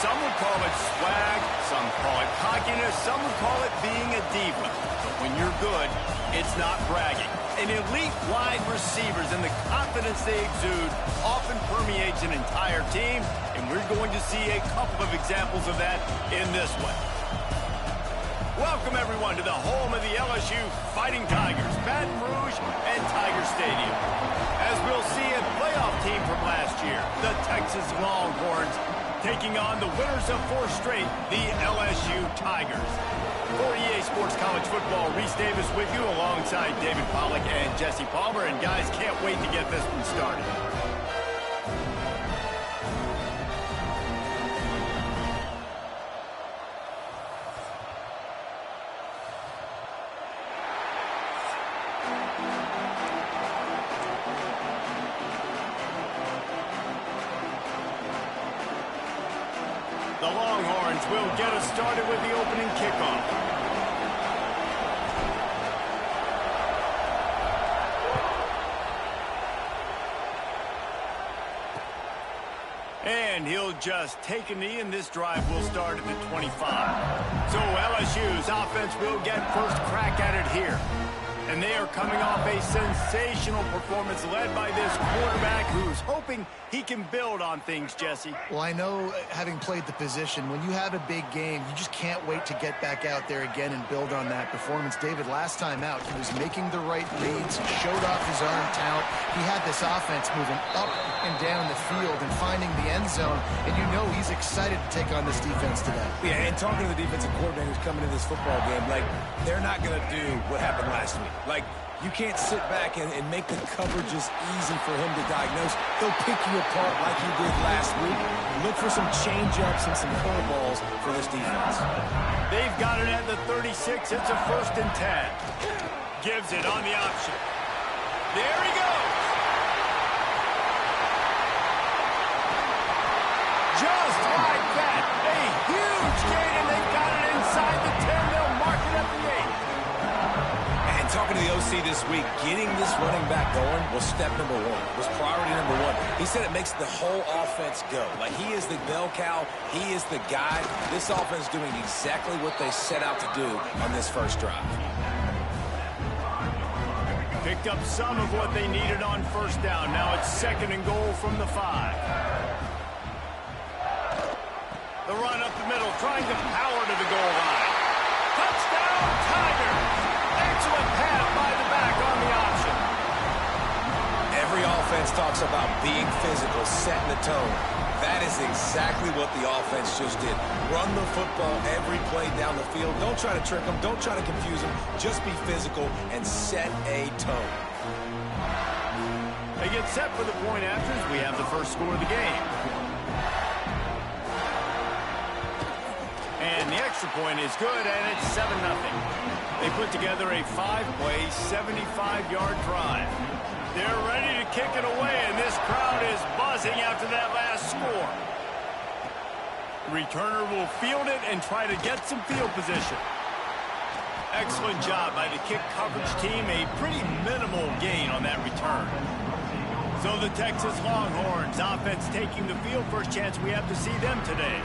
Some would call it swag, some call it cockiness, some would call it being a diva. But when you're good, it's not bragging. An elite wide receivers and the confidence they exude often permeates an entire team, and we're going to see a couple of examples of that in this one. Welcome, everyone, to the home of the LSU Fighting Tigers, Baton Rouge and Tiger Stadium. As we'll see, a playoff team from last year, the Texas Longhorns, taking on the winners of 4 straight, the LSU Tigers. For EA Sports College Football, Reese Davis with you alongside David Pollack and Jesse Palmer. And guys, can't wait to get this one started. The Longhorns will get us started with the opening kickoff. And he'll just take a knee, and this drive will start at the 25. So LSU's offense will get first crack at it here. And they are coming off a sensational performance led by this quarterback who's hoping he can build on things, Jesse. Well, I know, having played the position, when you have a big game, you just can't wait to get back out there again and build on that performance. David, last time out, he was making the right reads, showed off his arm talent. He had this offense moving up and down the field and finding the end zone, and you know he's excited to take on this defense today. Yeah, and talking to the defensive coordinator who's coming in this football game, like, they're not going to do what happened last week. Like, you can't sit back and make the coverages easy for him to diagnose. He'll pick you apart like he did last week. Look for some change-ups and some curveballs for this defense. They've got it at the 36. It's a 1st and 10. Gives it on the option. There he goes. Just like that. A huge gain, and they've got it inside the 10. They'll mark it at the 8. Talking to the OC this week, getting this running back going was step number 1, was priority number 1. He said it makes the whole offense go. Like, he is the bell cow, he is the guy. This offense doing exactly what they set out to do on this first drive. Picked up some of what they needed on first down. Now it's 2nd and goal from the 5. The run up the middle, trying to power to the goal line. Touchdown, Tigers! Excellent pass by the back on the option. Every offense talks about being physical, setting the tone. That is exactly what the offense just did. Run the football every play down the field. Don't try to trick them. Don't try to confuse them. Just be physical and set a tone. They get set for the point after as we have the first score of the game. And the extra point is good, and it's 7-0. They put together a 5-play, 75-yard drive. They're ready to kick it away, and this crowd is buzzing after that last score. The returner will field it and try to get some field position. Excellent job by the kick coverage team. A pretty minimal gain on that return. So the Texas Longhorns offense taking the field. First chance we have to see them today.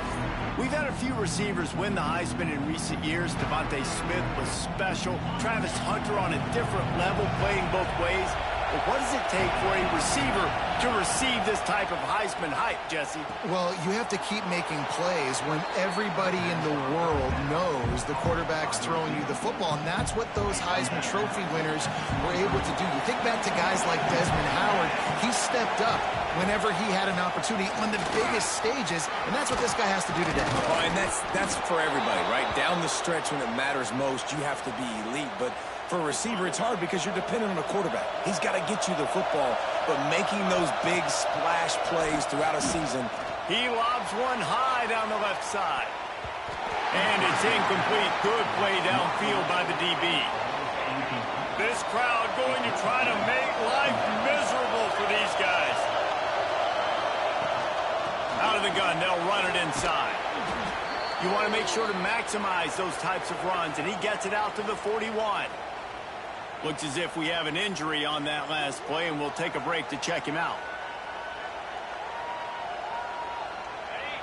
We've had a few receivers win the Heisman in recent years. Devontae Smith was special. Travis Hunter on a different level, playing both ways. But what does it take for a receiver to receive this type of Heisman hype, Jesse? Well, you have to keep making plays when everybody in the world knows the quarterback's throwing you the football, and that's what those Heisman Trophy winners were able to do. You think back to guys like Desmond Howard. He stepped up whenever he had an opportunity on the biggest stages, and that's what this guy has to do today. Oh, and that's for everybody, right? Down the stretch when it matters most, you have to be elite, but for a receiver, it's hard because you're dependent on a quarterback. He's got to get you the football, but making those big splash plays throughout a season. He lobs one high down the left side. And it's incomplete. Good play downfield by the DB. This crowd going to try to make life miserable for these guys. Out of the gun, they'll run it inside. You want to make sure to maximize those types of runs, and he gets it out to the 41. Looks as if we have an injury on that last play, and we'll take a break to check him out.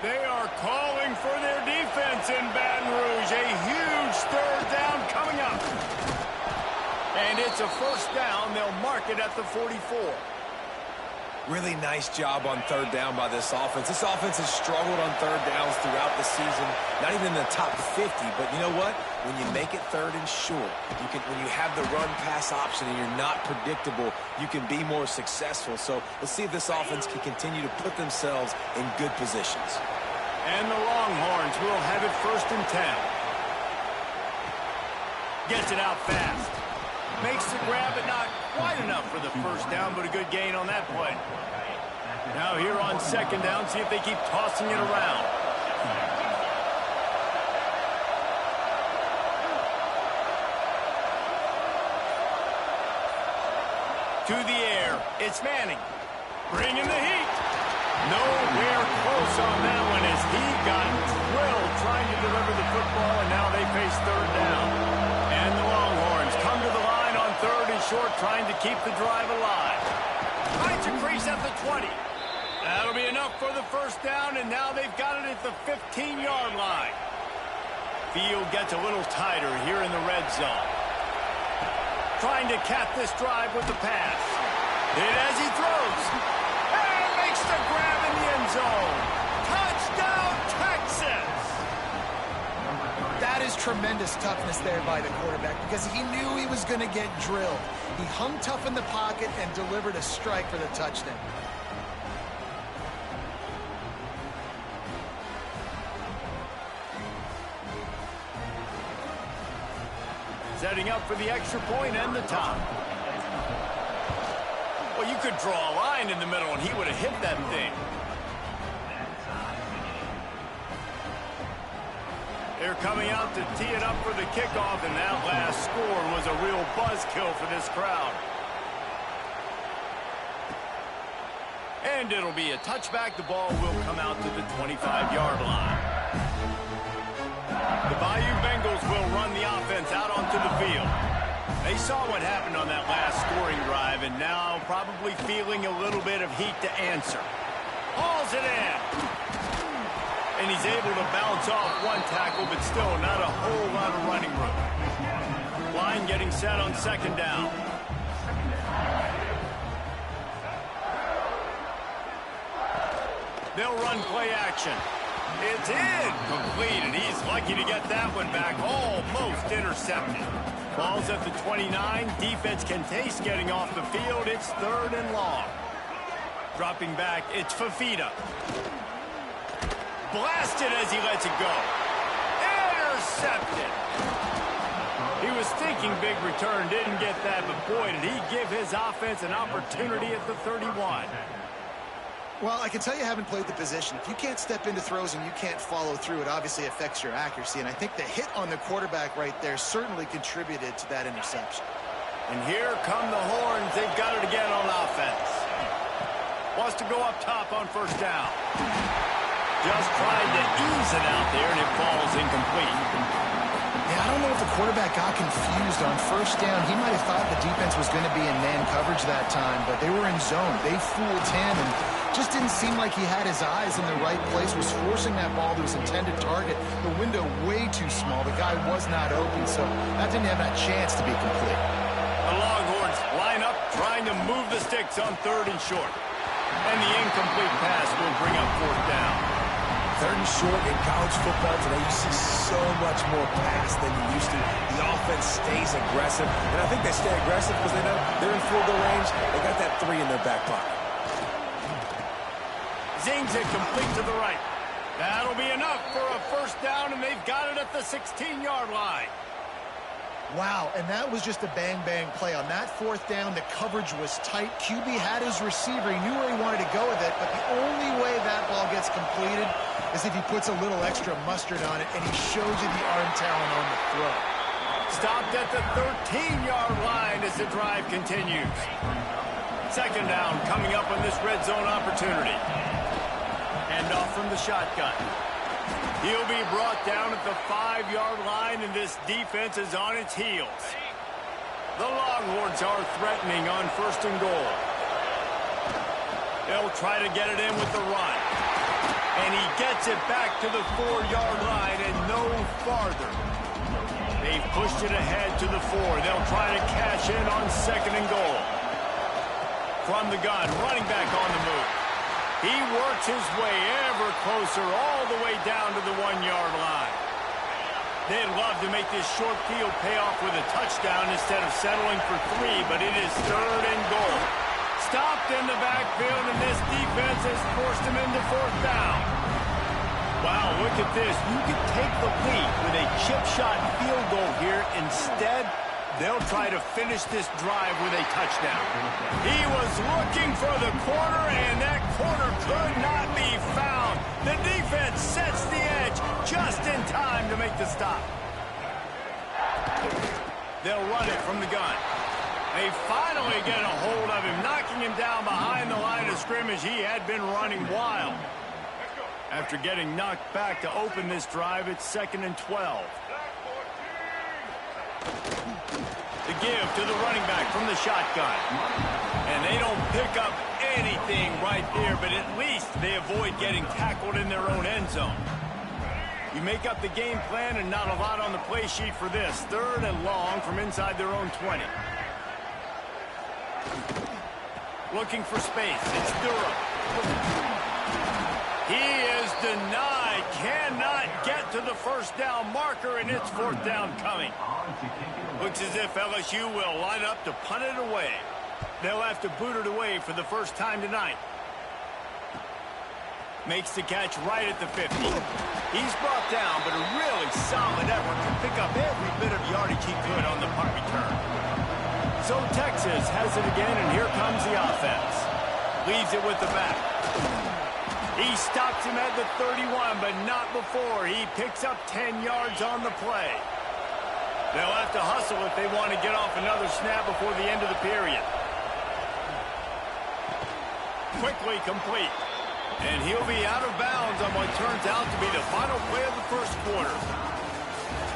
They are calling for their defense in Baton Rouge. A huge third down coming up. And it's a first down. They'll mark it at the 44. Really nice job on third down by this offense. This offense has struggled on third downs throughout the season. Not even in the top 50, but you know what? When you make it third and short, when you have the run-pass option and you're not predictable, you can be more successful. So let's see if this offense can continue to put themselves in good positions. And the Longhorns will have it 1st and 10. Gets it out fast. Makes the grab, but not quite enough for the first down, but a good gain on that play. Now here on 2nd down, see if they keep tossing it around. To the air, it's Manning. Bringing the heat. Nowhere close on that one as he got drilled trying to deliver the football, and now they face 3rd down. And the Longhorns come to the line on 3rd and short, trying to keep the drive alive. Finds a crease at the 20. That'll be enough for the first down, and now they've got it at the 15-yard line. Field gets a little tighter here in the red zone. Trying to cap this drive with the pass. Hit as he throws. And makes the grab in the end zone. Touchdown, Texas! That is tremendous toughness there by the quarterback because he knew he was going to get drilled. He hung tough in the pocket and delivered a strike for the touchdown. Setting up for the extra point and the top. Well, you could draw a line in the middle and he would have hit that thing. They're coming out to tee it up for the kickoff, and that last score was a real buzzkill for this crowd. And it'll be a touchback. The ball will come out to the 25-yard line. The Bayou Bengals will run the offense out onto the field. They saw what happened on that last scoring drive, and now probably feeling a little bit of heat to answer. Hauls it in. And he's able to bounce off one tackle, but still not a whole lot of running room. Line getting set on 2nd down. They'll run play action. It's incomplete, and he's lucky to get that one back. Almost intercepted. Ball's at the 29. Defense can taste getting off the field. It's 3rd and long. Dropping back, it's Fafita. Blasted as he lets it go. Intercepted. He was thinking big return, didn't get that, but boy, did he give his offense an opportunity at the 31. Well, I can tell you haven't played the position. If you can't step into throws and you can't follow through, it obviously affects your accuracy. And I think the hit on the quarterback right there certainly contributed to that interception. And here come the Horns. They've got it again on offense. Wants to go up top on 1st down. Just tried to ease it out there, and it falls incomplete. Yeah, I don't know if the quarterback got confused on 1st down. He might have thought the defense was going to be in man coverage that time, but they were in zone. They fooled him and just didn't seem like he had his eyes in the right place, was forcing that ball to his intended target. The window way too small. The guy was not open, so that didn't have that chance to be complete. The Longhorns line up, trying to move the sticks on 3rd and short. And the incomplete pass will bring up 4th down. 3rd and short in college football today, you see so much more pass than you used to. The offense stays aggressive, and I think they stay aggressive because they know they're in field goal range. They got that 3 in their back pocket. Zings it complete to the right. That'll be enough for a 1st down, and they've got it at the 16-yard line. Wow, and that was just a bang-bang play. On that 4th down, the coverage was tight. QB had his receiver. He knew where he wanted to go with it, but the only way that ball gets completed is if he puts a little extra mustard on it, and he shows you the arm talent on the throw. Stopped at the 13-yard line as the drive continues. 2nd down coming up on this red zone opportunity. Hand off from the shotgun. He'll be brought down at the 5-yard line, and this defense is on its heels. The Longhorns are threatening on 1st and goal. They'll try to get it in with the run. And he gets it back to the 4-yard line and no farther. They've pushed it ahead to the 4. They'll try to cash in on 2nd and goal. From the gun, running back on the move. He works his way ever closer all the way down to the 1-yard line. They'd love to make this short field pay off with a touchdown instead of settling for 3, but it is 3rd and goal. Stopped in the backfield, and this defense has forced him into 4th down. Wow, look at this. You could take the lead with a chip shot field goal here. Instead, they'll try to finish this drive with a touchdown. He was looking for the corner, and that corner could not be found. The defense sets the edge just in time to make the stop. They'll run it from the gun. They finally get a hold of him, knocking him down behind the line of scrimmage. He had been running wild. After getting knocked back to open this drive, it's 2nd and 12. The give to the running back from the shotgun. And they don't pick up anything right there, but at least they avoid getting tackled in their own end zone. You make up the game plan and not a lot on the play sheet for this. 3rd and long from inside their own 20. Looking for space. It's Durham. He is denied. Cannot get to the 1st down marker, and it's 4th down coming. Looks as if LSU will line up to punt it away. They'll have to boot it away for the first time tonight. Makes the catch right at the 50. He's brought down, but a really solid effort to pick up every bit of yardage he could on the punt return. So Texas has it again, and here comes the offense. Leaves it with the back. He stops him at the 31, but not before. He picks up 10 yards on the play. They'll have to hustle if they want to get off another snap before the end of the period. Quickly complete. And he'll be out of bounds on what turns out to be the final play of the 1st quarter.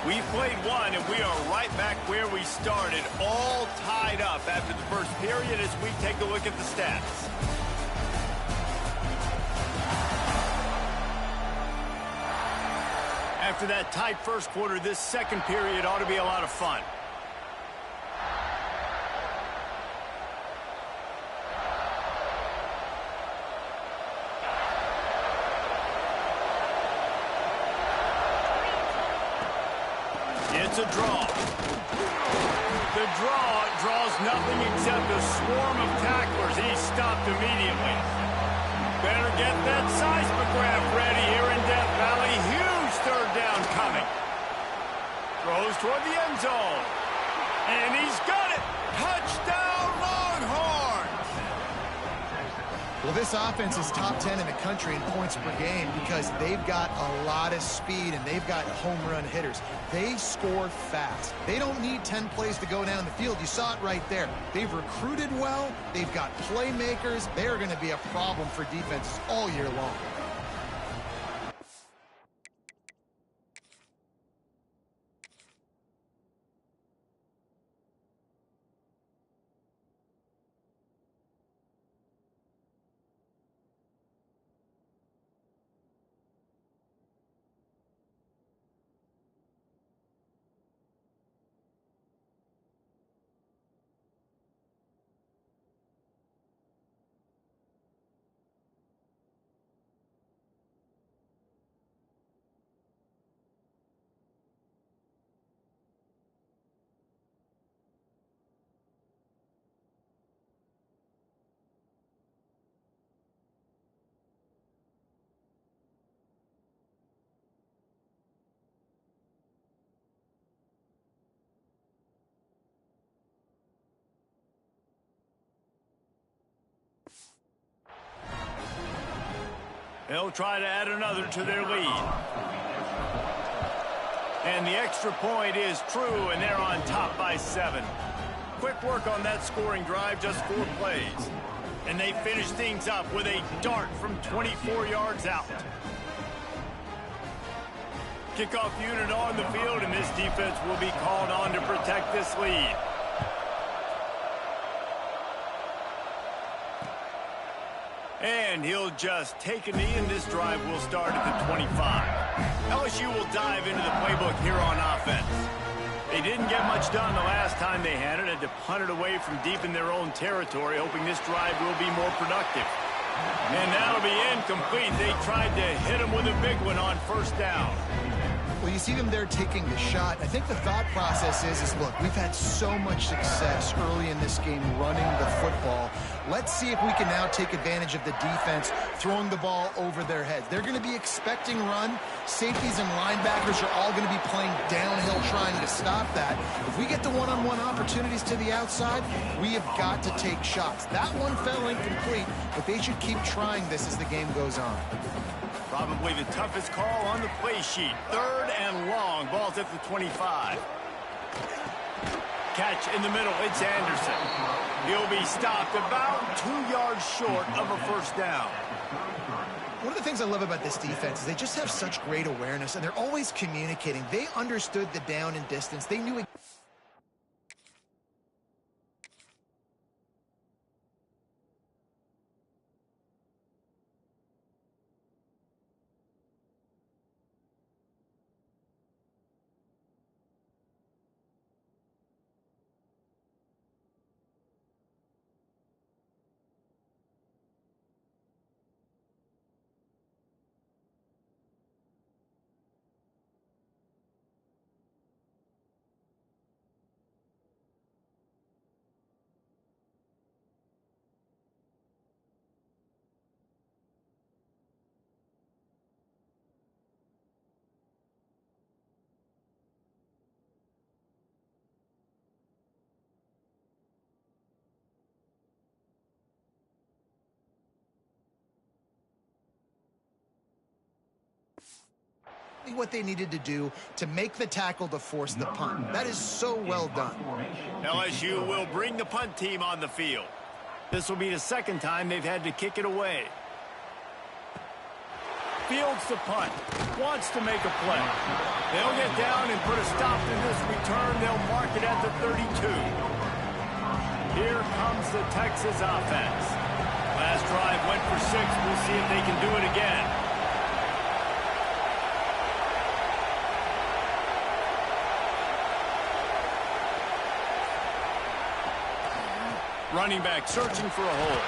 We've played one, and we are right back where we started, all tied up after the 1st period as we take a look at the stats. After that tight 1st quarter, this 2nd period ought to be a lot of fun. It's a draw. The draw draws nothing except a swarm of tacklers. He's stopped immediately. Better get that seismograph ready here in Death Valley. Huge 3rd down coming. Throws toward the end zone. And he's got it. Touchdown, Longhorns! Well, this offense is top 10 in the country in points per game because they've got a lot of speed and they've got home run hitters. They score fast. They don't need 10 plays to go down the field. You saw it right there. They've recruited well. They've got playmakers. They're going to be a problem for defenses all year long. They'll try to add another to their lead. And the extra point is true, and they're on top by 7. Quick work on that scoring drive, just 4 plays. And they finish things up with a dart from 24 yards out. Kickoff unit on the field, and this defense will be called on to protect this lead. And he'll just take a knee, and this drive will start at the 25. LSU will dive into the playbook here on offense. They didn't get much done the last time they had it. Had to punt it away from deep in their own territory, hoping this drive will be more productive. And that'll be incomplete. They tried to hit him with a big one on first down. Well, you see them there taking the shot. I think the thought process is look, we've had so much success early in this game running the football. Let's see if we can now take advantage of the defense throwing the ball over their heads. They're going to be expecting run. Safeties and linebackers are all going to be playing downhill trying to stop that. If we get the one-on-one opportunities to the outside, we have got to take shots. That one fell incomplete, but they should keep trying this as the game goes on. Probably the toughest call on the play sheet. 3rd and long. Ball's at the 25. Catch in the middle. It's Anderson. He'll be stopped about 2 yards short of a first down. One of the things I love about this defense is they just have such great awareness, and they're always communicating. They understood the down and distance. They knew it. What they needed to do to make the tackle to force the punt. That is so well done. LSU will bring the punt team on the field. This will be the second time they've had to kick it away. Fields the punt. Wants to make a play. They'll get down and put a stop to this return. They'll mark it at the 32. Here comes the Texas offense. Last drive went for 6. We'll see if they can do it again. Running back searching for a hole.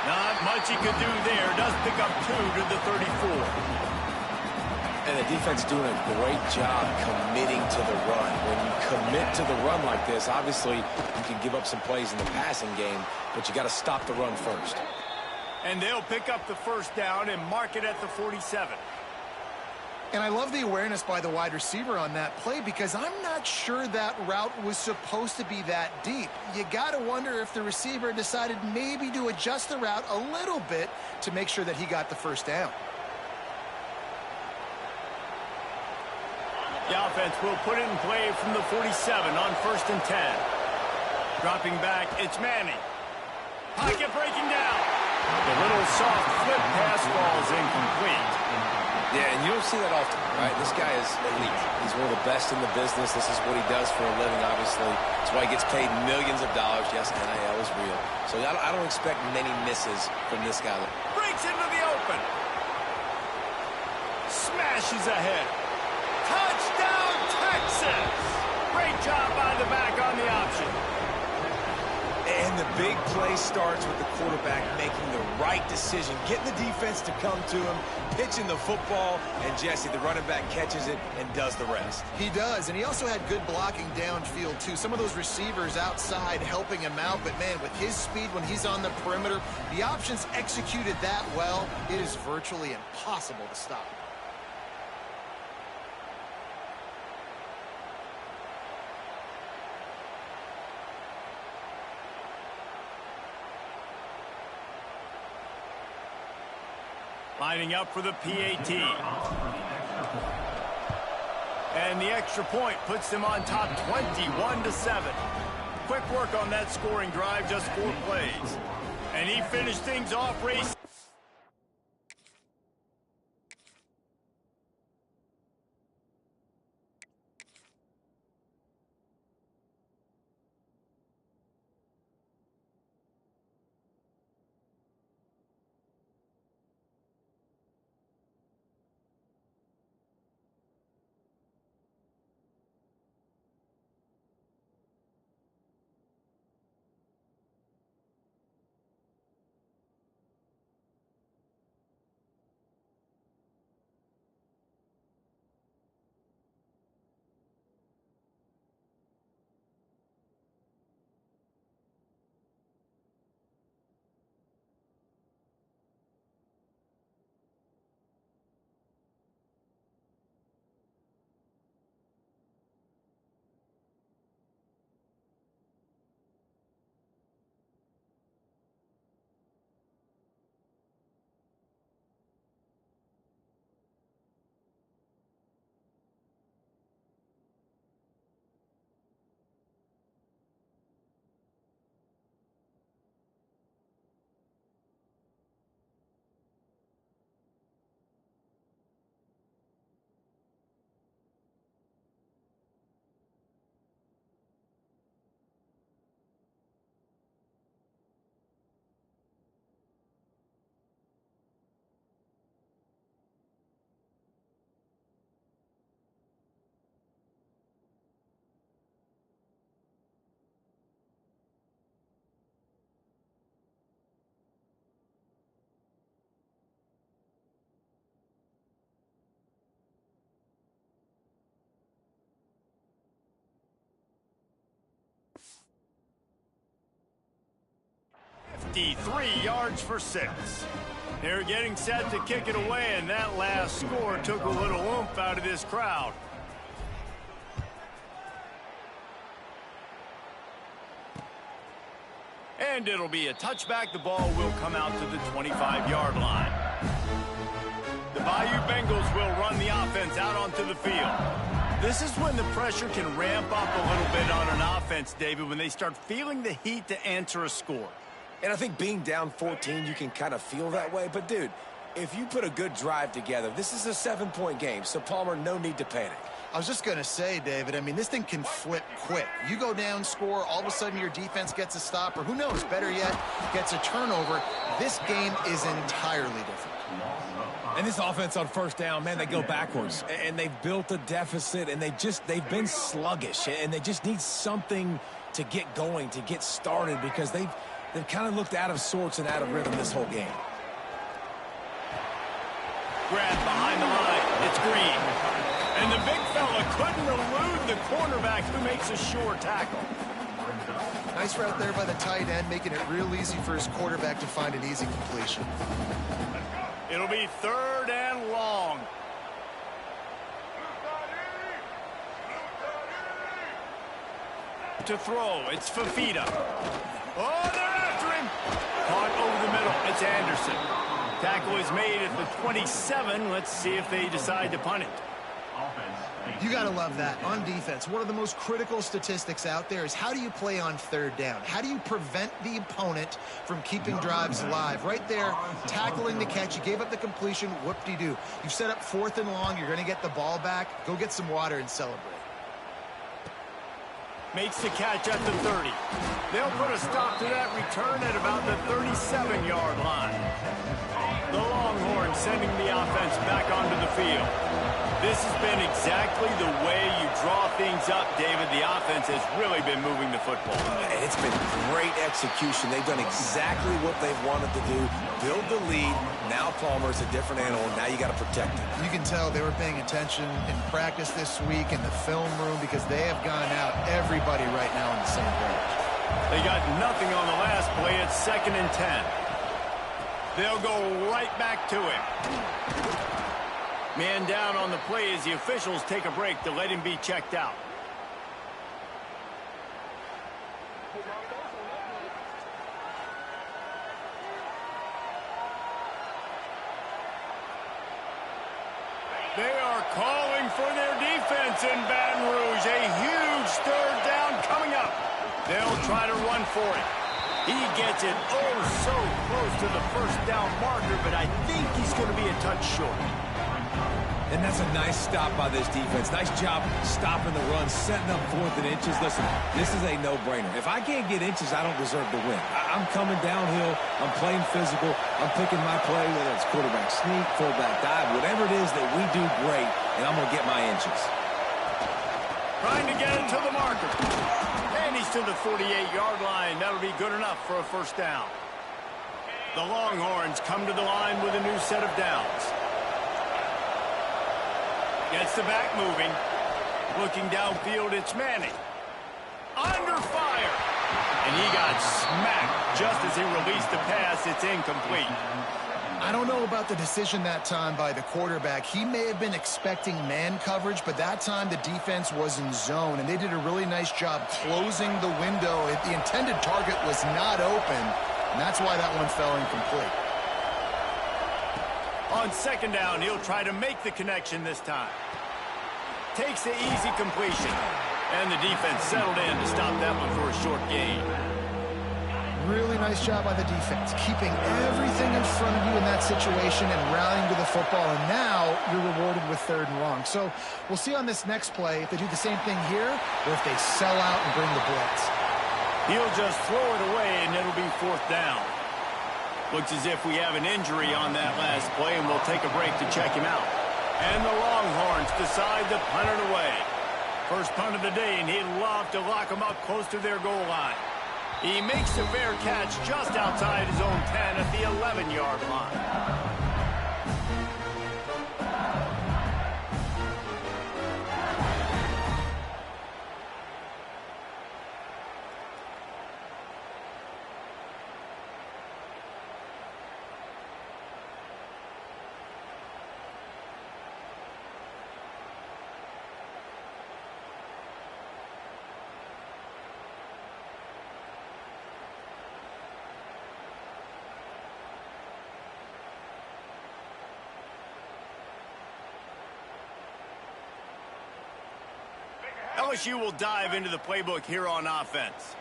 Not much he could do there. Does pick up 2 to the 34. And the defense doing a great job committing to the run. When you commit to the run like this, obviously you can give up some plays in the passing game, but you got to stop the run first. And they'll pick up the first down and mark it at the 47. And I love the awareness by the wide receiver on that play because I'm not sure that route was supposed to be that deep. You got to wonder if the receiver decided maybe to adjust the route a little bit to make sure that he got the first down. The offense will put it in play from the 47 on 1st and 10. Dropping back, it's Manning. Pocket breaking down. The little soft flip pass falls incomplete. Yeah, and you don't see that often, right? This guy is elite. He's one of the best in the business. This is what he does for a living, obviously. That's why he gets paid millions of dollars. Yes, NIL is real. So I don't expect many misses from this guy. Breaks into the open. Smashes ahead. Touchdown, Texas! Great job by the back on the option. And the big play starts with the quarterback making the right decision, getting the defense to come to him, pitching the football, and Jesse, the running back, catches it and does the rest. He does, and he also had good blocking downfield, too. Some of those receivers outside helping him out, but, man, with his speed when he's on the perimeter, the options executed that well, it is virtually impossible to stop. Lining up for the PAT. And the extra point puts them on top 21-7. Quick work on that scoring drive, just 4 plays. And he finished things off race. 53 yards for 6. They're getting set to kick it away, and that last score took a little oomph out of this crowd. And it'll be a touchback. The ball will come out to the 25-yard line. The Bayou Bengals will run the offense out onto the field. This is when the pressure can ramp up a little bit on an offense, David, when they start feeling the heat to answer a score. And I think being down 14, you can kind of feel that way. But, dude, if you put a good drive together, this is a 7-point game. So, Palmer, no need to panic. I was just going to say, David, I mean, this thing can flip quick. You go down, score, all of a sudden your defense gets a stop, or who knows, better yet, gets a turnover. This game is entirely different. And this offense on first down, man, they go backwards. And they've built a deficit, and they've been sluggish. And they just need something to get going, to get started, because they've kind of looked out of sorts and out of rhythm this whole game. Grab behind the line. It's Green. And the big fella couldn't elude the cornerback who makes a sure tackle. Nice route there by the tight end, making it real easy for his quarterback to find an easy completion. It'll be 3rd and long. To throw, it's Fafita. Oh, they're after him. Caught over the middle, it's Anderson. Tackle is made at the 27. Let's see if they decide to punt it. You got to love that. On defense, one of the most critical statistics out there is how do you play on 3rd down? How do you prevent the opponent from keeping drives alive? Right there, tackling the catch. You gave up the completion. Whoop-de-doo. You've set up 4th and long. You're going to get the ball back. Go get some water and celebrate. Makes the catch at the 30. They'll put a stop to that return at about the 37-yard line. The Longhorns sending the offense back onto the field. This has been exactly the way you draw things up, David. The offense has really been moving the football. It's been great execution. They've done exactly what they've wanted to do. Build the lead. Now Palmer's a different animal. Now you got to protect him. You can tell they were paying attention in practice this week in the film room because they have gone out everybody right now on the same page. They got nothing on the last play. It's 2nd and 10. They'll go right back to him. Man down on the play as the officials take a break to let him be checked out. They are calling for their defense in Baton Rouge. A huge 3rd down coming up. They'll try to run for it. He gets it oh so close to the 1st down marker, but I think he's going to be a touch short. And that's a nice stop by this defense. Nice job stopping the run, setting up 4th and inches. Listen, this is a no-brainer. If I can't get inches, I don't deserve to win. I'm coming downhill. I'm playing physical. I'm picking my play, whether it's quarterback sneak, fullback dive, whatever it is that we do great, and I'm going to get my inches. Trying to get it to the marker. And he's to the 48-yard line. That'll be good enough for a 1st down. The Longhorns come to the line with a new set of downs. Gets the back moving. Looking downfield, it's Manning. Under fire. And he got smacked just as he released the pass. It's incomplete. I don't know about the decision that time by the quarterback. He may have been expecting man coverage, but that time the defense was in zone, and they did a really nice job closing the window. The intended target was not open, and that's why that one fell incomplete. On 2nd down, he'll try to make the connection this time. Takes the easy completion. And the defense settled in to stop that one for a short gain. Really nice job by the defense, keeping everything in front of you in that situation and rallying to the football. And now you're rewarded with 3rd and long. So we'll see on this next play if they do the same thing here or if they sell out and bring the blitz. He'll just throw it away, and it'll be 4th down. Looks as if we have an injury on that last play, and we'll take a break to check him out. And the Longhorns decide to punt it away. First punt of the day, and he'd love to lock them up close to their goal line. He makes a fair catch just outside his own 10 at the 11-yard line. LSU will dive into the playbook here on offense.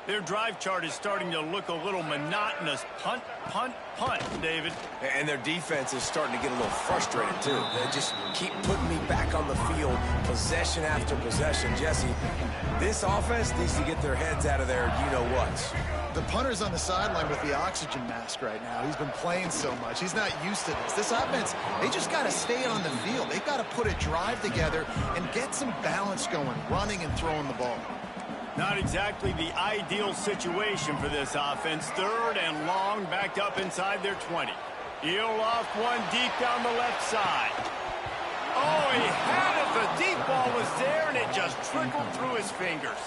Their drive chart is starting to look a little monotonous. Punt, punt, punt, David. And their defense is starting to get a little frustrated, too. They just keep putting me back on the field, possession after possession. Jesse, this offense needs to get their heads out of their you-know-whats. The punter's on the sideline with the oxygen mask right now. He's been playing so much. He's not used to this. This offense, they just got to stay on the field. They've got to put a drive together and get some balance going, running and throwing the ball. Not exactly the ideal situation for this offense. 3rd and long, backed up inside their 20. He'll off one deep down the left side. Oh, he had it. The deep ball was there, and it just trickled through his fingers.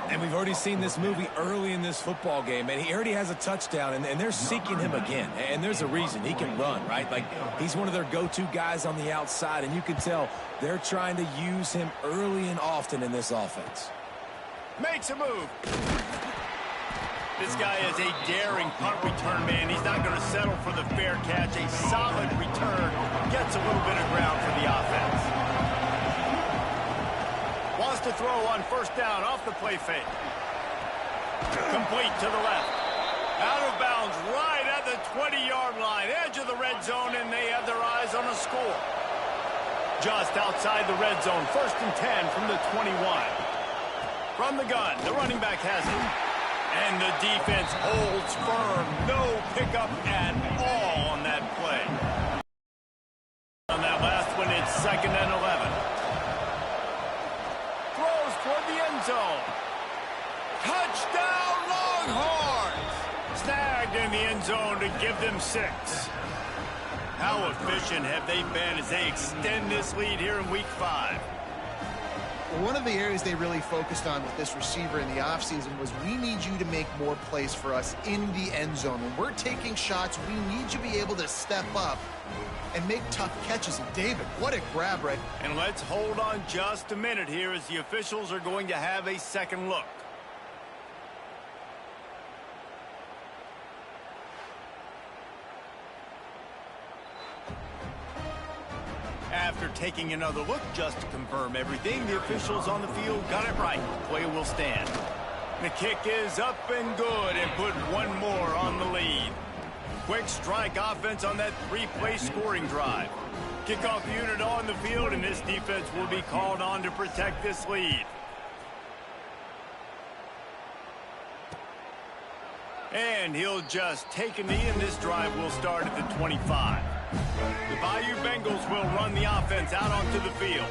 And we've already seen this movie early in this football game, and he already has a touchdown, and they're seeking him again. And there's a reason. He can run, right? Like, he's one of their go-to guys on the outside, and you can tell they're trying to use him early and often in this offense. Makes a move. This guy is a daring punt return man. He's not going to settle for the fair catch. A solid return gets a little bit of ground for the offense. Wants to throw on 1st down off the play fake. Complete to the left. Out of bounds right at the 20-yard line. Edge of the red zone, and they have their eyes on a score. Just outside the red zone. 1st and 10 from the 21. From the gun, the running back has it. And the defense holds firm. No pickup at all on that play. On that last one, it's 2nd and 11. Throws toward the end zone. Touchdown, Longhorns! Snagged in the end zone to give them 6. How efficient have they been as they extend this lead here in Week 5? One of the areas they really focused on with this receiver in the offseason was we need you to make more plays for us in the end zone. When we're taking shots, we need you to be able to step up and make tough catches. And David, what a grab, right? And let's hold on just a minute here as the officials are going to have a second look. After taking another look just to confirm everything, the officials on the field got it right. Play will stand. The kick is up and good and put one more on the lead. Quick strike offense on that 3-play scoring drive. Kickoff unit on the field, and this defense will be called on to protect this lead. And he'll just take a knee, and this drive will start at the 25. The Bayou Bengals will run the offense out onto the field.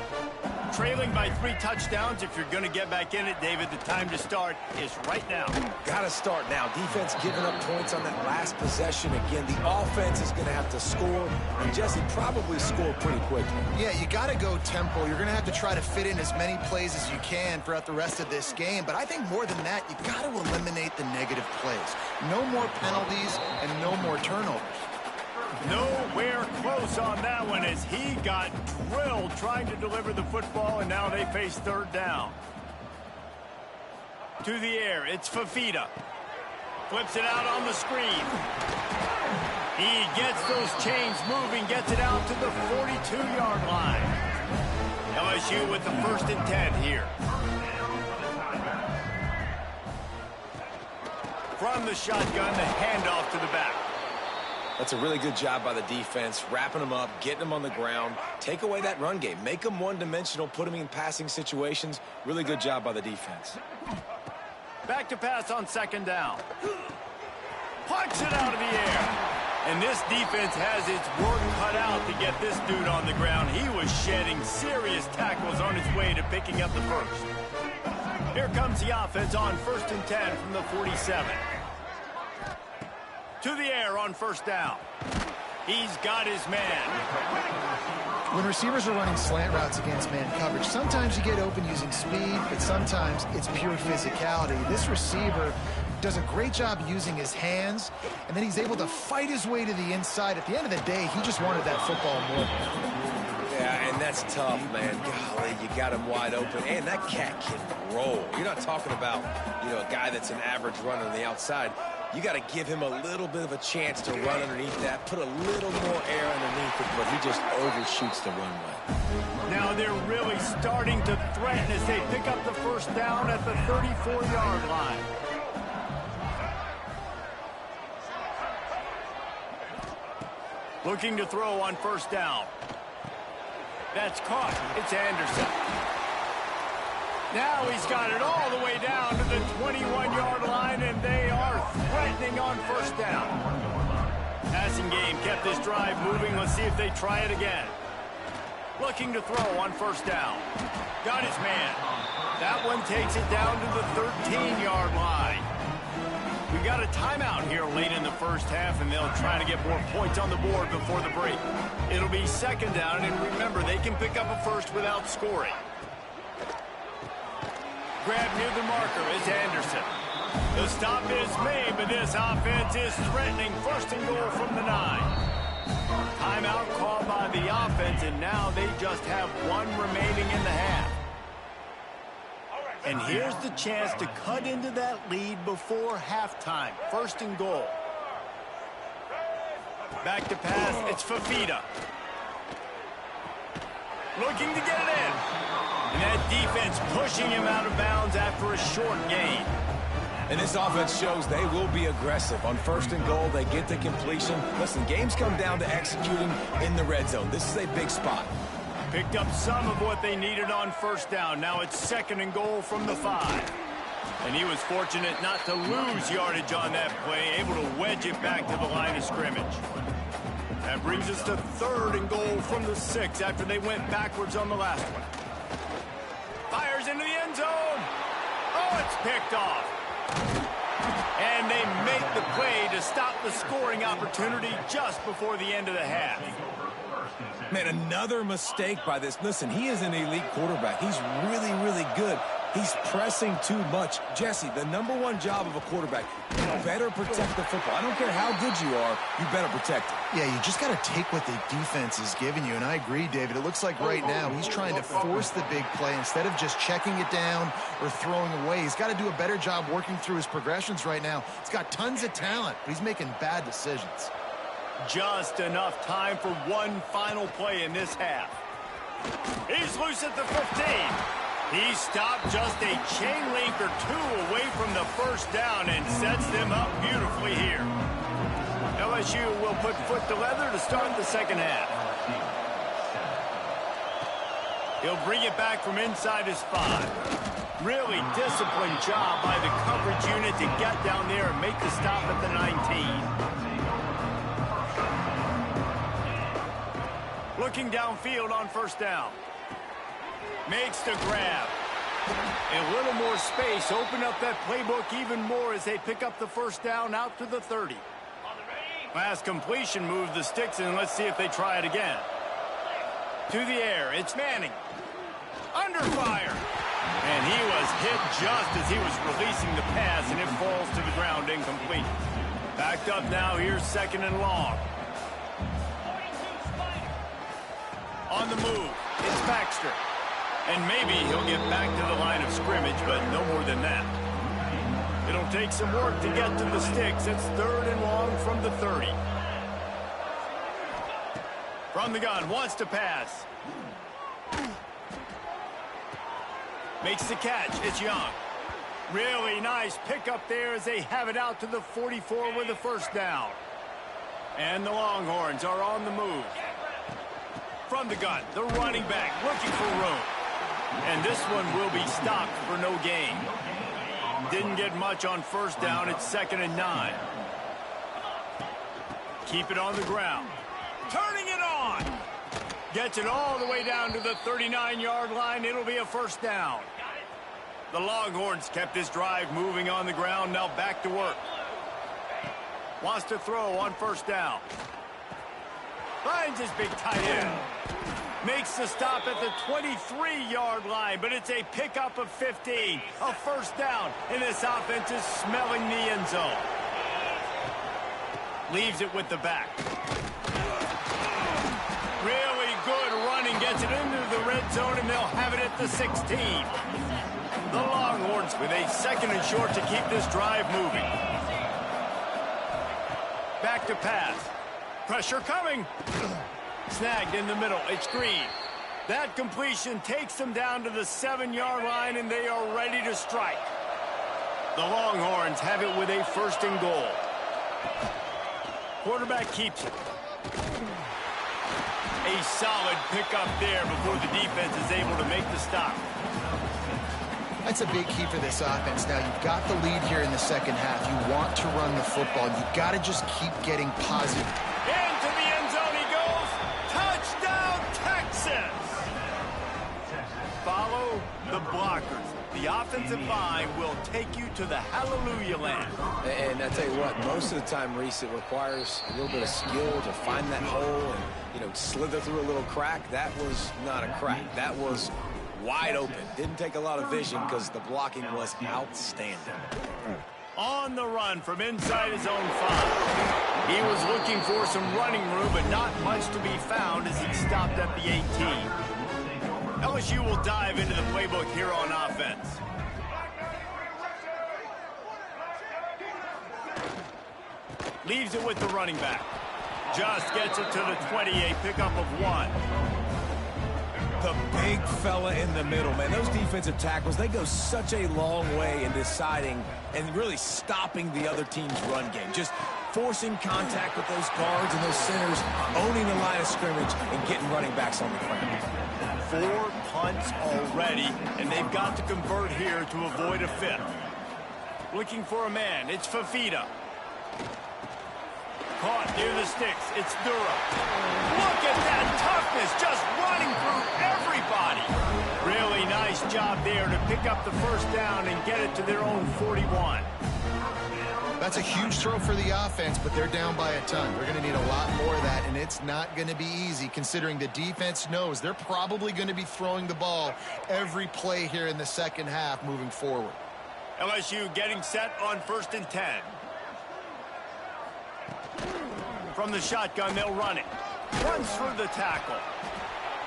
Trailing by 3 touchdowns. If you're going to get back in it, David, the time to start is right now. Got to start now. Defense giving up points on that last possession. Again, the offense is going to have to score, and Jesse probably score pretty quickly. Yeah, you got to go tempo. You're going to have to try to fit in as many plays as you can throughout the rest of this game. But I think more than that, you got to eliminate the negative plays. No more penalties and no more turnovers. Nowhere close on that one as he got drilled trying to deliver the football, and now they face 3rd down. To the air, it's Fafita. Flips it out on the screen. He gets those chains moving, gets it out to the 42-yard line. LSU with the 1st and 10 here. From the shotgun, the handoff to the back. That's a really good job by the defense, wrapping them up, getting them on the ground. Take away that run game. Make them one-dimensional, put them in passing situations. Really good job by the defense. Back to pass on 2nd down. Punch it out of the air. And this defense has its work cut out to get this dude on the ground. He was shedding serious tackles on his way to picking up the 1st. Here comes the offense on 1st and 10 from the 47. To the air on 1st down. He's got his man. When receivers are running slant routes against man coverage, sometimes you get open using speed, but sometimes it's pure physicality. This receiver does a great job using his hands, and then he's able to fight his way to the inside. At the end of the day, he just wanted that football more. Yeah, and that's tough, man. Golly, you got him wide open. And that cat can roll. You're not talking about, a guy that's an average runner on the outside. You got to give him a little bit of a chance to run underneath that, put a little more air underneath it, but he just overshoots the runway. Now they're really starting to threaten as they pick up the first down at the 34-yard line. Looking to throw on first down. That's caught. It's Anderson. Now he's got it all the way down to the 21-yard line, and they are threatening on first down. Passing game kept this drive moving. Let's see if they try it again. Looking to throw on first down. Got his man. That one takes it down to the 13-yard line. We got a timeout here late in the first half, and they'll try to get more points on the board before the break. It'll be second down, and remember, they can pick up a first without scoring. Grab near the marker is Anderson. The stop is made, but this offense is threatening. First and goal from the 9. Timeout called by the offense, and now they just have one remaining in the half. And here's the chance to cut into that lead before halftime. First and goal. Back to pass, it's Fafita. Looking to get it in. And that defense pushing him out of bounds after a short gain. And this offense shows they will be aggressive. On first and goal, they get the completion. Listen, games come down to executing in the red zone. This is a big spot. Picked up some of what they needed on first down. Now it's second and goal from the 5. And he was fortunate not to lose yardage on that play, able to wedge it back to the line of scrimmage. That brings us to third and goal from the 6 after they went backwards on the last one. Fires into the end zone. Oh, it's picked off. And they make the play to stop the scoring opportunity just before the end of the half. Man, another mistake by this. Listen, he is an elite quarterback. He's really, really good. He's pressing too much. Jesse, the #1 job of a quarterback, you better protect the football. I don't care how good you are, you better protect it. Yeah, you just got to take what the defense is giving you. And I agree, David. It looks like right now he's trying to force the big play instead of just checking it down or throwing away. He's got to do a better job working through his progressions right now. He's got tons of talent, but he's making bad decisions. Just enough time for one final play in this half. He's loose at the 15. He stopped just a chain link or 2 away from the first down and sets them up beautifully here. LSU will put foot to leather to start the second half. He'll bring it back from inside his 5. Really disciplined job by the coverage unit to get down there and make the stop at the 19. Looking downfield on first down. Makes the grab. A little more space. Open up that playbook even more as they pick up the first down out to the 30. Last completion moved the sticks, and let's see if they try it again. To the air. It's Manning. Under fire. And he was hit just as he was releasing the pass, and it falls to the ground incomplete. Backed up now. Here's second and long. On the move, it's Baxter. And maybe he'll get back to the line of scrimmage, but no more than that. It'll take some work to get to the sticks. It's third and long from the 30. From the gun, wants to pass. Makes the catch, it's Young. Really nice pickup there as they have it out to the 44 with the first down. And the Longhorns are on the move. From the gun, the running back looking for room. And this one will be stopped for no gain. Didn't get much on first down. It's second and 9. Keep it on the ground. Turning it on. Gets it all the way down to the 39-yard line. It'll be a first down. The Longhorns kept this drive moving on the ground. Now back to work. Wants to throw on first down. Finds his big tight end. Makes the stop at the 23-yard line, but it's a pickup of 15. A first down, and this offense is smelling the end zone. Leaves it with the back. Really good running, gets it into the red zone, and they'll have it at the 16. The Longhorns with a second and short to keep this drive moving. Back to pass. Pressure coming. Snagged in the middle. It's Green. That completion takes them down to the 7-yard line, and they are ready to strike. The Longhorns have it with a 1st and goal. Quarterback keeps it. A solid pickup there before the defense is able to make the stop. That's a big key for this offense. Now, you've got the lead here in the second half. You want to run the football. You've got to just keep getting positive. Into the end zone he goes. Touchdown, Texas! Follow the blockers. The offensive line will take you to the hallelujah land. And I tell you what, most of the time, Reese, it requires a little bit of skill to find that hole and, slither through a little crack. That was not a crack. That was wide open. Didn't take a lot of vision because the blocking was outstanding. On the run from inside his own 5. He was looking for some running room, but not much to be found as he stopped at the 18. LSU will dive into the playbook here on offense. Leaves it with the running back. Just gets it to the 28, pickup of 1. The big fella in the middle, man. Those defensive tackles, they go such a long way in deciding and really stopping the other team's run game. Just forcing contact with those guards and those centers, owning the line of scrimmage, and getting running backs on the ground. 4 punts already, and they've got to convert here to avoid a 5th. Looking for a man. It's Fafita. Caught near the sticks. It's Dura. Look at that toughness, just running through everybody. Really nice job there to pick up the 1st down and get it to their own 41. That's a huge throw for the offense, but they're down by a ton. We're going to need a lot more of that, and it's not going to be easy considering the defense knows they're probably going to be throwing the ball every play here in the second half moving forward. LSU getting set on 1st and 10. From the shotgun, they'll run it. Runs through the tackle.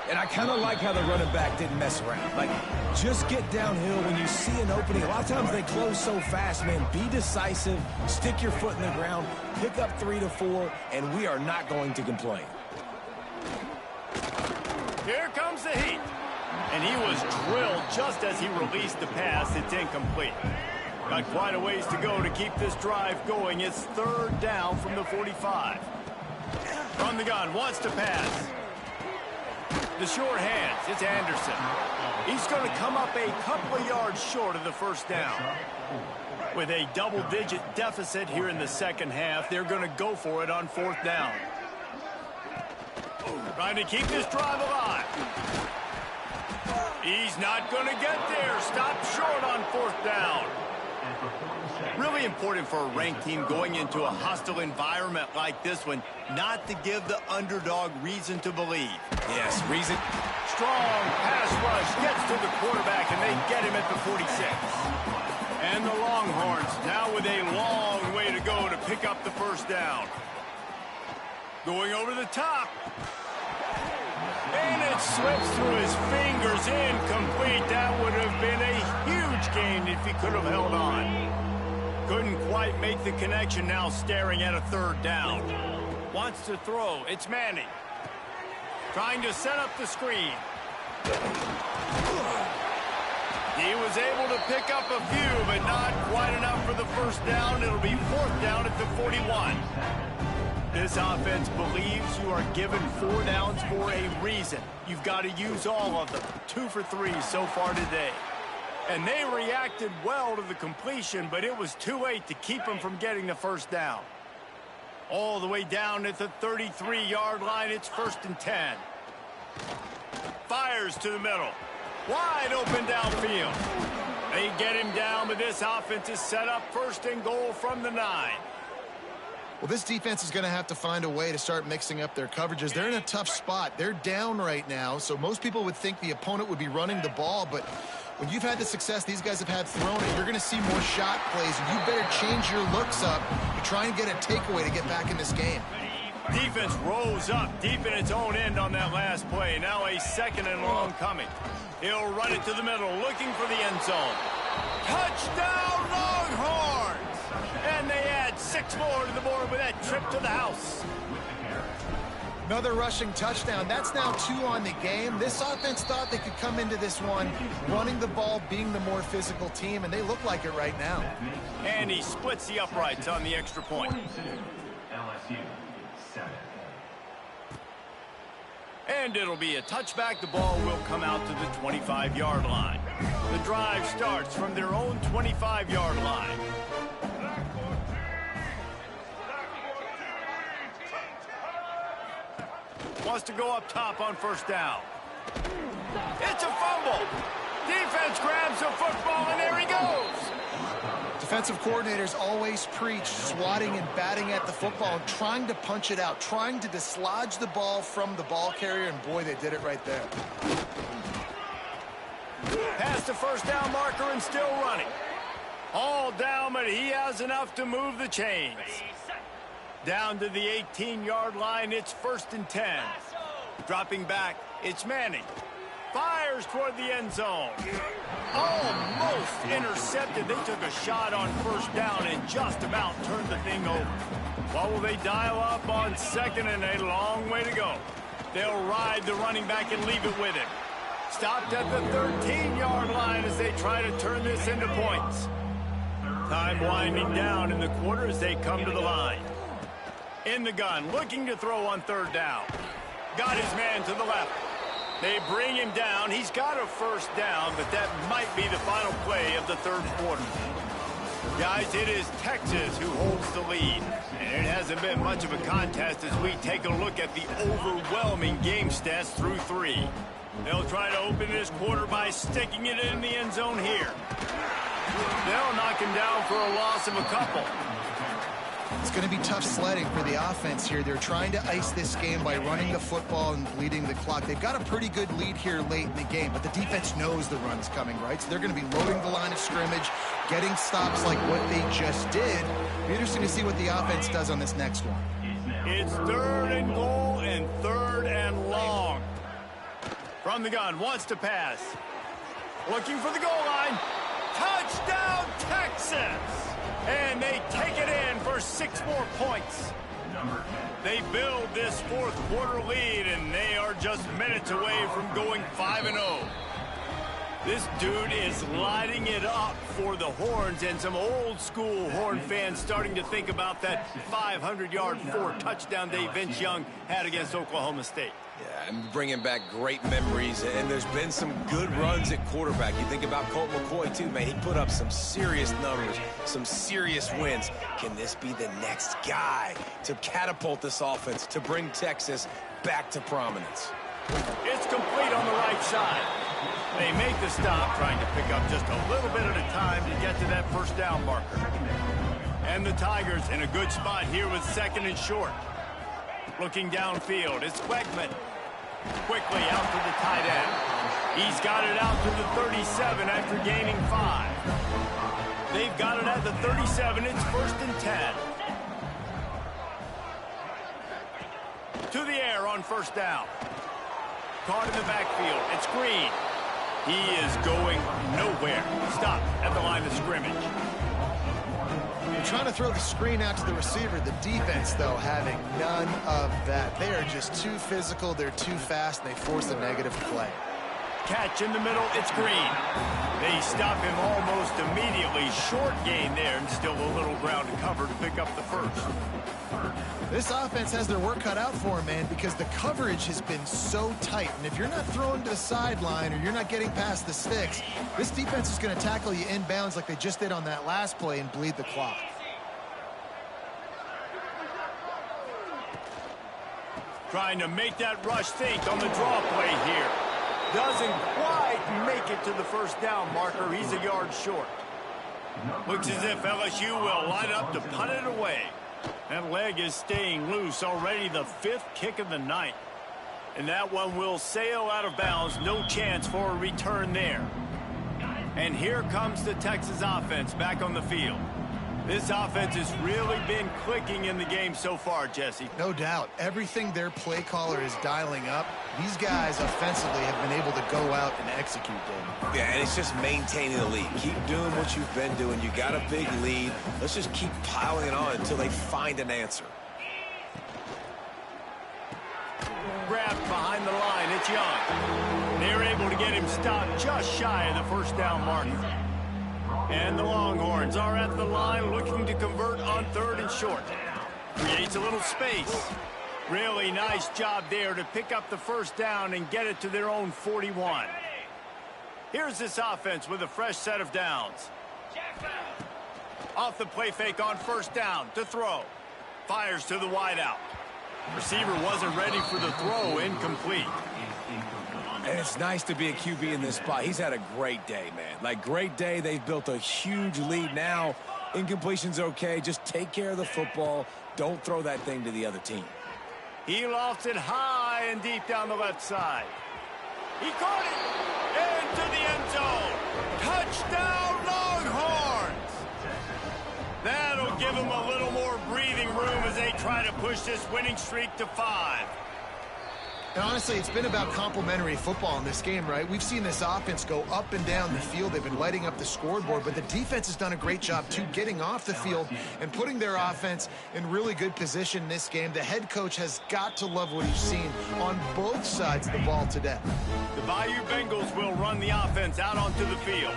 And I kind of like how the running back didn't mess around. Like, just get downhill when you see an opening. A lot of times they close so fast, man. Be decisive, stick your foot in the ground, pick up 3 to 4, and we are not going to complain. Here comes the heat. And he was drilled just as he released the pass. It's incomplete. Got quite a ways to go to keep this drive going. It's 3rd down from the 45. From the gun, wants to pass. The short hands, it's Anderson. He's going to come up a couple of yards short of the 1st down. With a double-digit deficit here in the second half, they're going to go for it on 4th down. Trying to keep this drive alive. He's not going to get there. Stopped short on 4th down. Really important for a ranked team going into a hostile environment like this one, not to give the underdog reason to believe. Yes, reason. Strong pass rush gets to the quarterback, and they get him at the 46. And the Longhorns now with a long way to go to pick up the 1st down. Going over the top. And it slips through his fingers, incomplete. That would have been a huge gain if he could have held on. Couldn't quite make the connection, now staring at a 3rd down. Wants to throw. It's Manning. Trying to set up the screen. He was able to pick up a few, but not quite enough for the 1st down. It'll be 4th down at the 41. This offense believes you are given 4 downs for a reason. You've got to use all of them. 2 for 3 so far today. And they reacted well to the completion, but it was too late to keep them from getting the 1st down. All the way down at the 33-yard line, it's 1st and 10. Fires to the middle. Wide open downfield. They get him down, but this offense is set up 1st and goal from the 9. Well, this defense is going to have to find a way to start mixing up their coverages. They're in a tough spot. They're down right now, so most people would think the opponent would be running the ball, but when you've had the success these guys have had throwing it, you're going to see more shot plays, and you better change your looks up to try and get a takeaway to get back in this game. Defense rose up deep in its own end on that last play. Now a 2nd and long coming. He'll run it to the middle, looking for the end zone. Touchdown, Longhorns! And they add 6 more to the board with that trip to the house. Another rushing touchdown. That's now 2 on the game. This offense thought they could come into this one running the ball, being the more physical team, and they look like it right now. And he splits the uprights on the extra point. LSU 7. And it'll be a touchback. The ball will come out to the 25-yard line. The drive starts from their own 25-yard line. Wants to go up top on first down. It's a fumble. Defense grabs the football, and there he goes. Defensive coordinators always preach swatting and batting at the football and trying to punch it out, trying to dislodge the ball from the ball carrier, and boy, they did it right there. Past the first down marker and still running. All down, but he has enough to move the chains. Down to the 18-yard line, it's 1st and 10. Dropping back, it's Manning. Fires toward the end zone. Almost intercepted. They took a shot on first down and just about turned the thing over. What will they dial up on 2nd and a long way to go? They'll ride the running back and leave it with him. Stopped at the 13-yard line as they try to turn this into points. Time winding down in the quarter as they come to the line. In the gun, looking to throw on 3rd down. Got his man to the left. They bring him down. He's got a first down, but that might be the final play of the 3rd quarter. Guys, it is Texas who holds the lead. And it hasn't been much of a contest as we take a look at the overwhelming game stats through 3. They'll try to open this quarter by sticking it in the end zone here. They'll knock him down for a loss of a couple. It's going to be tough sledding for the offense here. They're trying to ice this game by running the football and bleeding the clock. They've got a pretty good lead here late in the game, but the defense knows the run's coming, right? So they're going to be loading the line of scrimmage, getting stops like what they just did. It'll be interesting to see what the offense does on this next one. It's 3rd and goal and 3rd and long. From the gun, wants to pass. Looking for the goal line. Touchdown, Texas! And they take it in for 6 more points. They build this 4th quarter lead, and they are just minutes away from going 5-0. This dude is lighting it up for the Horns, and some old-school Horn fans starting to think about that 500-yard 4-touchdown day Vince Young had against Oklahoma State. Yeah, and bringing back great memories, and there's been some good runs at quarterback. You think about Colt McCoy, too, man. He put up some serious numbers, some serious wins. Can this be the next guy to catapult this offense, to bring Texas back to prominence? It's complete on the right side. They make the stop, trying to pick up just a little bit at a time to get to that first down marker. And the Tigers in a good spot here with 2nd and short. Looking downfield, it's Wegman. Quickly out to the tight end. He's got it out to the 37 after gaining 5. They've got it at the 37. It's 1st and 10. To the air on first down. Caught in the backfield. It's Green. He is going nowhere. Stop at the line of scrimmage. They're trying to throw the screen out to the receiver. The defense, though, having none of that. They are just too physical. They're too fast, and they force a negative play. Catch in the middle. It's Green. They stop him almost immediately. Short gain there, and still a little ground to cover to pick up the first. This offense has their work cut out for them, man, because the coverage has been so tight. And if you're not throwing to the sideline or you're not getting past the sticks, this defense is going to tackle you inbounds like they just did on that last play and bleed the clock. Trying to make that rush think on the draw play here. Doesn't quite make it to the first down marker. He's a yard short. Looks as if LSU will line up to punt it away. That leg is staying loose. Already the 5th kick of the night. And that one will sail out of bounds. No chance for a return there. And here comes the Texas offense back on the field. This offense has really been clicking in the game so far, Jesse. No doubt. Everything their play caller is dialing up, these guys offensively have been able to go out and execute, David. Yeah, and it's just maintaining the lead. Keep doing what you've been doing. You got a big lead. Let's just keep piling it on until they find an answer. Grabbed behind the line. It's Young. They're able to get him stopped just shy of the first down marker. And the Longhorns are at the line looking to convert on 3rd and short. Creates a little space. Really nice job there to pick up the first down and get it to their own 41. Here's this offense with a fresh set of downs. Off the play fake on first down to throw. Fires to the wideout. Receiver wasn't ready for the throw, incomplete. And it's nice to be a QB in this spot. He's had a great day, man. Like, great day. They've built a huge lead now. Incompletion's okay. Just take care of the football. Don't throw that thing to the other team. He lofts it high and deep down the left side. He caught it into the end zone. Touchdown, Longhorns! That'll give them a little more breathing room as they try to push this winning streak to 5. And honestly, it's been about complementary football in this game, right? We've seen this offense go up and down the field. They've been lighting up the scoreboard, but the defense has done a great job, too, getting off the field and putting their offense in really good position in this game. The head coach has got to love what he's seen on both sides of the ball today. The Bayou Bengals will run the offense out onto the field.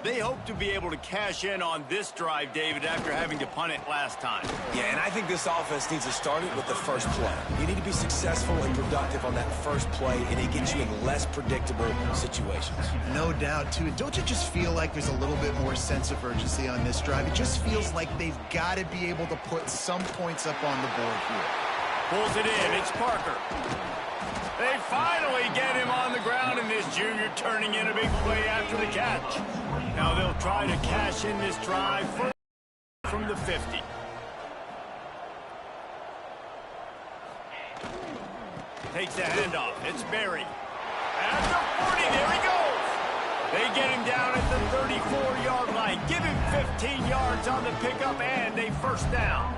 They hope to be able to cash in on this drive, David, after having to punt it last time. Yeah, and I think this offense needs to start it with the first play. You need to be successful and productive on that first play, and it gets you in less predictable situations. No doubt, too. And don't you just feel like there's a little bit more sense of urgency on this drive? It just feels like they've got to be able to put some points up on the board here. Pulls it in. It's Parker. They finally get him on the ground, and this junior turning in a big play after the catch. Now they'll try to cash in this drive from the 50. Takes the handoff. It's Berry. At the 40, there he goes. They get him down at the 34-yard line. Give him 15 yards on the pickup and a first down.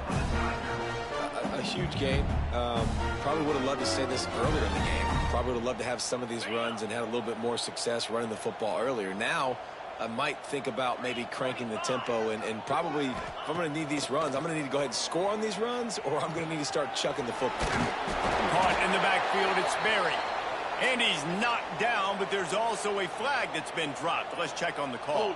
A huge game. Probably would have loved to say this earlier in the game. Probably would have loved to have some of these runs and had a little bit more success running the football earlier. Now, I might think about maybe cranking the tempo and probably, if I'm going to need these runs, I'm going to need to go ahead and score on these runs, or I'm going to need to start chucking the football. Caught in the backfield, it's Berry. And he's knocked down, but there's also a flag that's been dropped. Let's check on the call.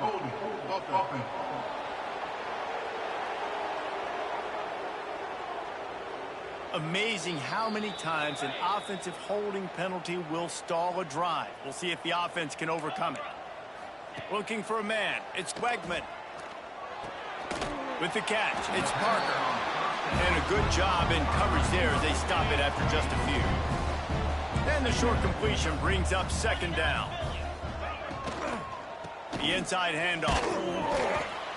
Amazing how many times an offensive holding penalty will stall a drive. We'll see if the offense can overcome it. Looking for a man. It's Wegman. With the catch, it's Parker. And a good job in coverage there as they stop it after just a few. And the short completion brings up second down. The inside handoff.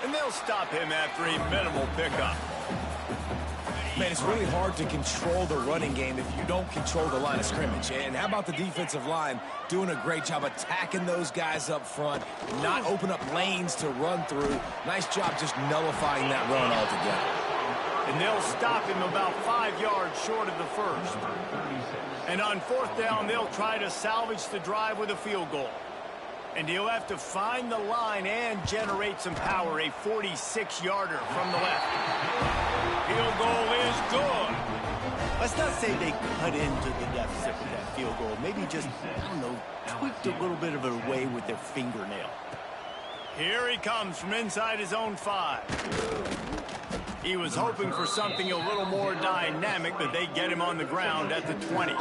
And they'll stop him after a minimal pickup. Man, it's really hard to control the running game if you don't control the line of scrimmage. And how about the defensive line doing a great job attacking those guys up front, not open up lanes to run through. Nice job just nullifying that run altogether. And they'll stop him about 5 yards short of the first. And on fourth down, they'll try to salvage the drive with a field goal. And he'll have to find the line and generate some power, a 46-yarder from the left. Field goal is good. Let's not say they cut into the deficit with that field goal. Maybe just, I don't know, tweaked a little bit of it away with their fingernail. Here he comes from inside his own 5. He was hoping for something a little more dynamic, but they get him on the ground at the 20.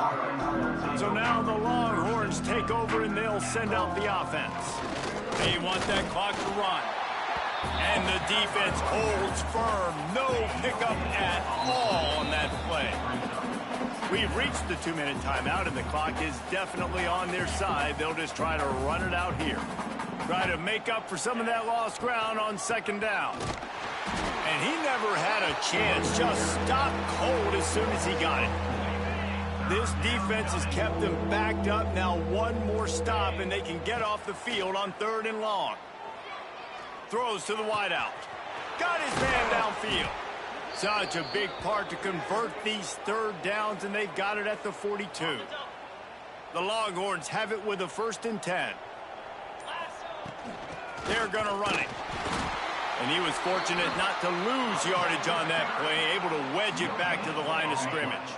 So now the Longhorns take over and they'll send out the offense. They want that clock to run. And the defense holds firm. No pickup at all on that play. We've reached the 2-minute timeout, and the clock is definitely on their side. They'll just try to run it out here. Try to make up for some of that lost ground on second down. And he never had a chance. Just stopped cold as soon as he got it. This defense has kept them backed up. Now one more stop, and they can get off the field on 3rd and long. Throws to the wideout. Got his man downfield. Such a big part to convert these third downs, and they've got it at the 42. The Longhorns have it with a 1st and 10. They're going to run it. And he was fortunate not to lose yardage on that play, able to wedge it back to the line of scrimmage.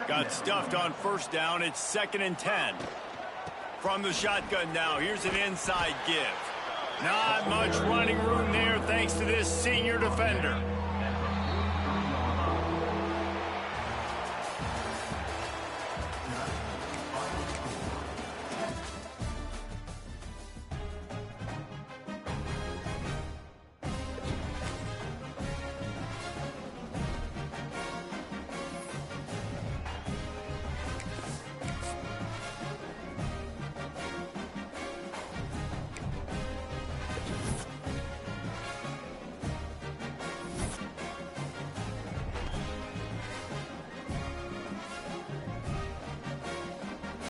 Got stuffed on first down. It's 2nd and 10. From the shotgun now, here's an inside give. Not much running room there thanks to this senior defender.